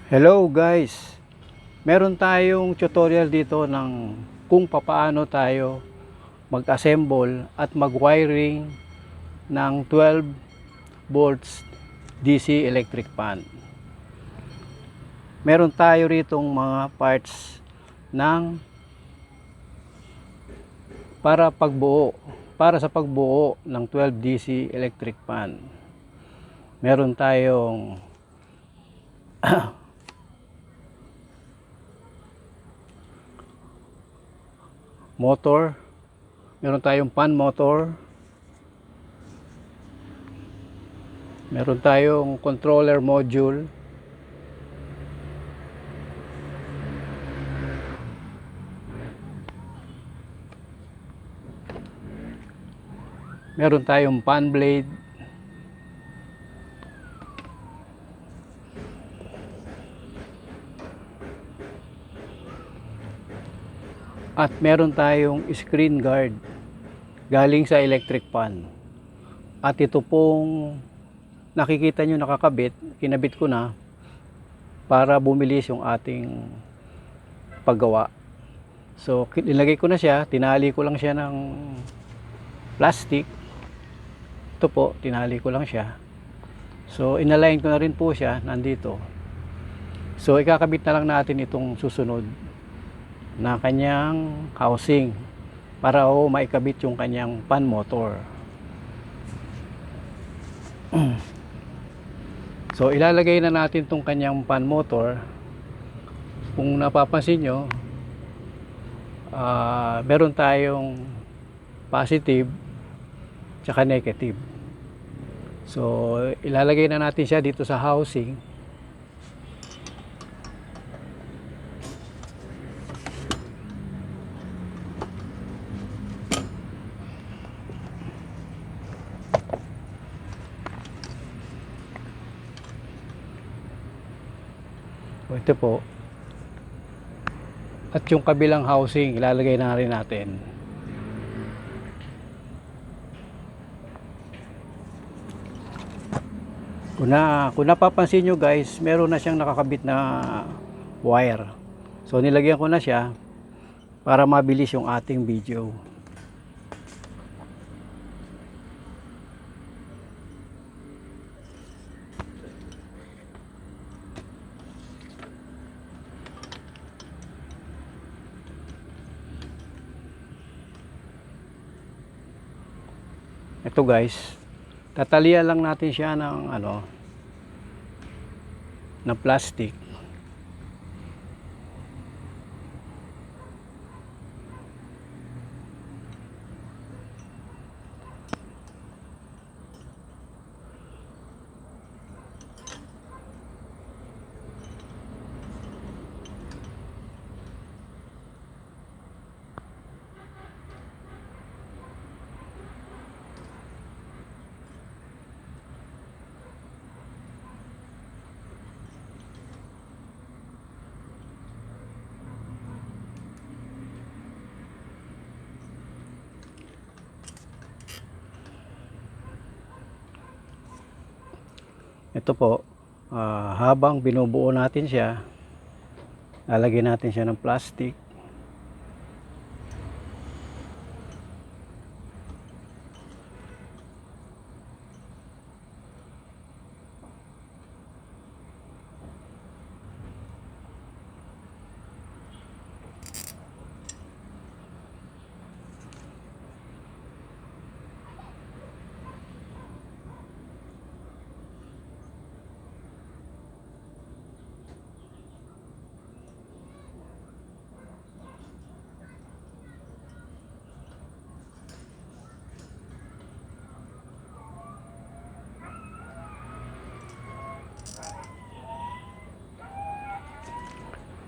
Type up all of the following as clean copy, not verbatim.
Hello guys, meron tayong tutorial dito ng kung papaano tayo mag-assemble at mag-wiring ng 12 volts DC electric fan. Meron tayo ritong mga parts ng para sa pagbuo ng 12 DC electric fan. Meron tayong motor, meron tayong fan motor, meron tayong controller module, meron tayong fan blade, at meron tayong screen guard galing sa electric fan. At ito pong nakikita nyo nakakabit, kinabit ko na para bumilis yung ating paggawa. So nilagay ko na siya, tinali ko lang siya ng plastic. Ito po, tinali ko lang siya. So inalign ko na rin po siya, nandito. So ikakabit na lang natin itong susunod na kanyang housing para maikabit yung kanyang fan motor. So ilalagay na natin tong kanyang fan motor. Kung napapansin nyo, meron tayong positive tsaka negative. So ilalagay na natin siya dito sa housing. Ito po. At yung kabilang housing ilalagay na rin natin. Kung napapansin nyo guys, meron na siyang nakakabit na wire. So nilagyan ko na siya para mabilis yung ating video. Ito guys, tatalian lang natin siya ng ng plastic. Ito po, habang binubuo natin siya, lalagyan natin siya ng plastic.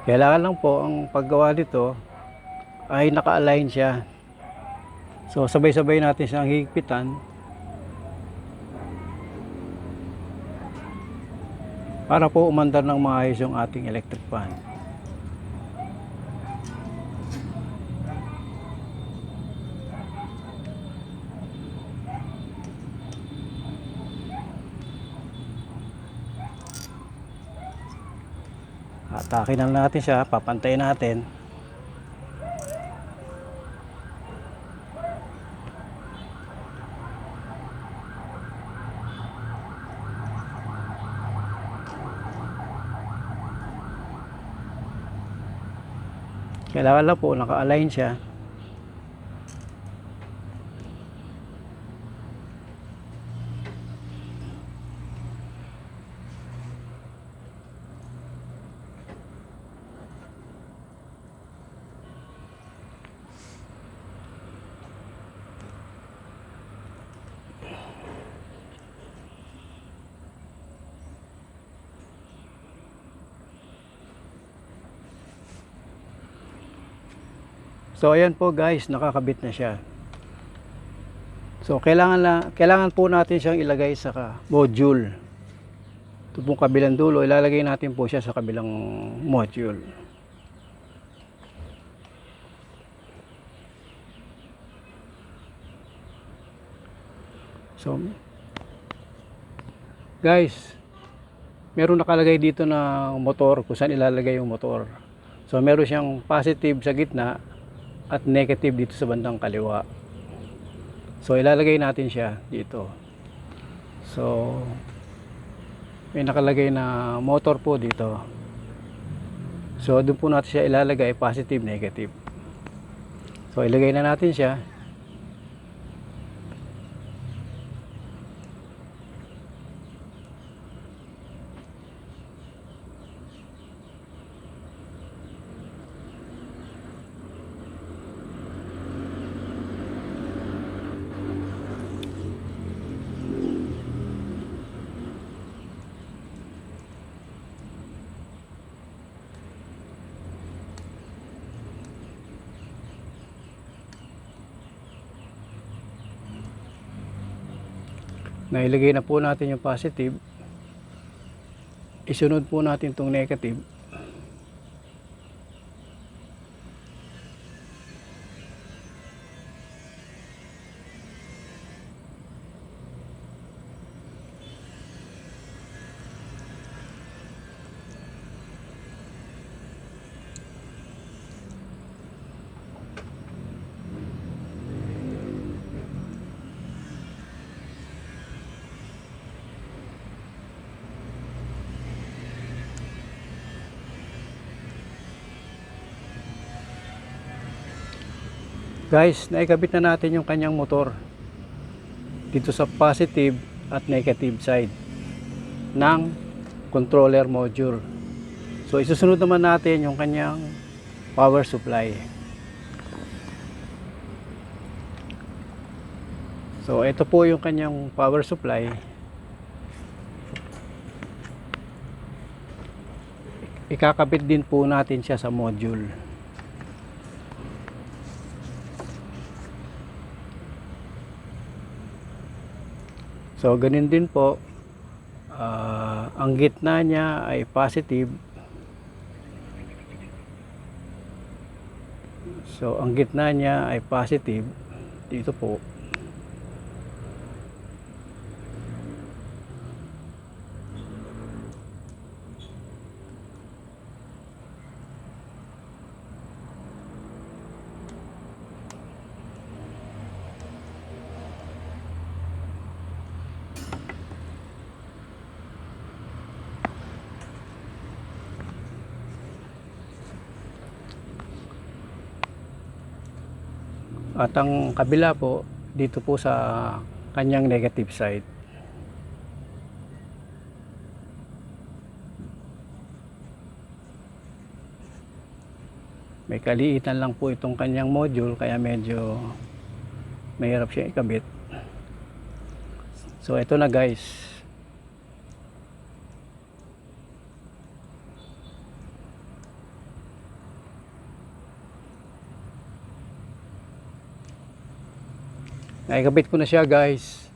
Kailangan lang po ang paggawa dito ay naka-align siya. So sabay-sabay natin siyang higpitan para po umandar ng maayos yung ating electric fan. Atake na natin siya, papantayin natin. Kailangan lang po naka-align siya. So ayan po guys, nakakabit na siya. So kailangan po natin siyang ilagay sa module. Ito pong kabilang dulo, ilalagay natin po siya sa kabilang module. So guys, meron nakalagay dito na motor kung saan ilalagay yung motor. So meron siyang positive sa gitna at negative dito sa bandang kaliwa. So ilalagay natin siya dito. So may nakalagay na motor po dito. So doon po natin siya ilalagay, positive, negative. So ilagay na natin siya. Nailagay na po natin yung positive. Isunod po natin itong negative. Guys, naikabit na natin yung kanyang motor dito sa positive at negative side ng controller module. So isusunod naman natin yung kanyang power supply. So ito po yung kanyang power supply. Ikakabit din po natin siya sa module. So ganun din po, ang gitna niya ay positive. So ang gitna niya ay positive dito po. At ang kabila po, dito po sa kanyang negative side. May kaliitan lang po itong kanyang module, kaya medyo mahirap siya ikabit. So ito na guys. Naikabit ko na siya guys.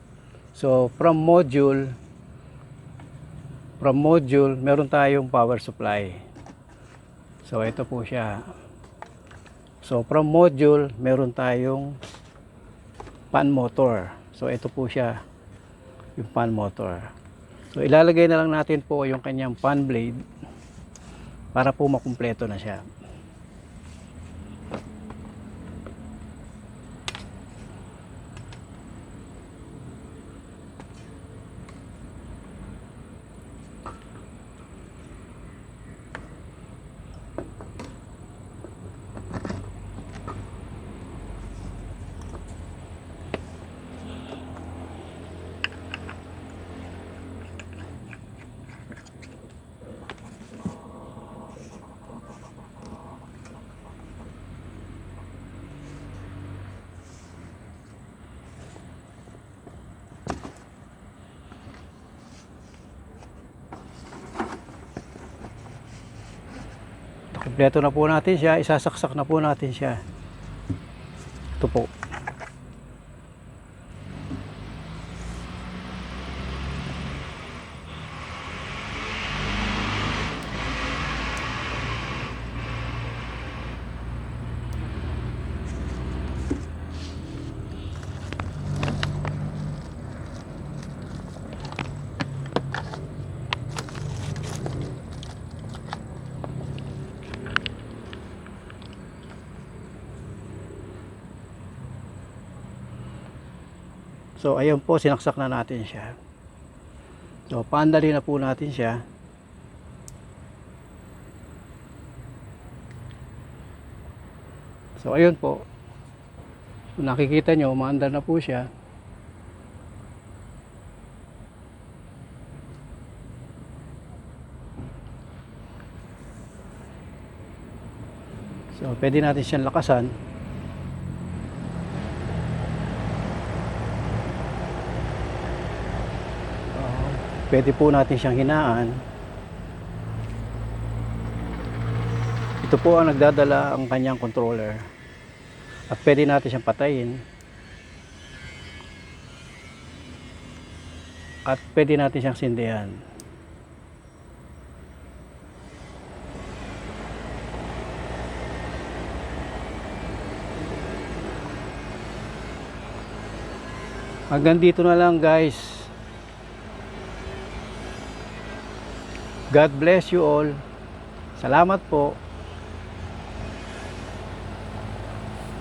So from module meron tayong power supply. So ito po siya. So from module meron tayong fan motor. So ito po siya, yung fan motor. So ilalagay na lang natin po yung kanyang fan blade para po makumpleto na siya. Kompleto na po natin siya, isasaksak na po natin siya. Ito po. So ayun po, sinaksak na natin siya. So paandali na po natin siya. So ayun po, kung nakikita nyo, umaandar na po siya. So pwede natin siyang lakasan. Pwede po natin siyang hinaan. Ito po ang nagdadala ang kanyang controller. At pwede natin siyang patayin. At pwede natin siyang sindihan. Hanggang dito na lang, guys. God bless you all. Salamat po.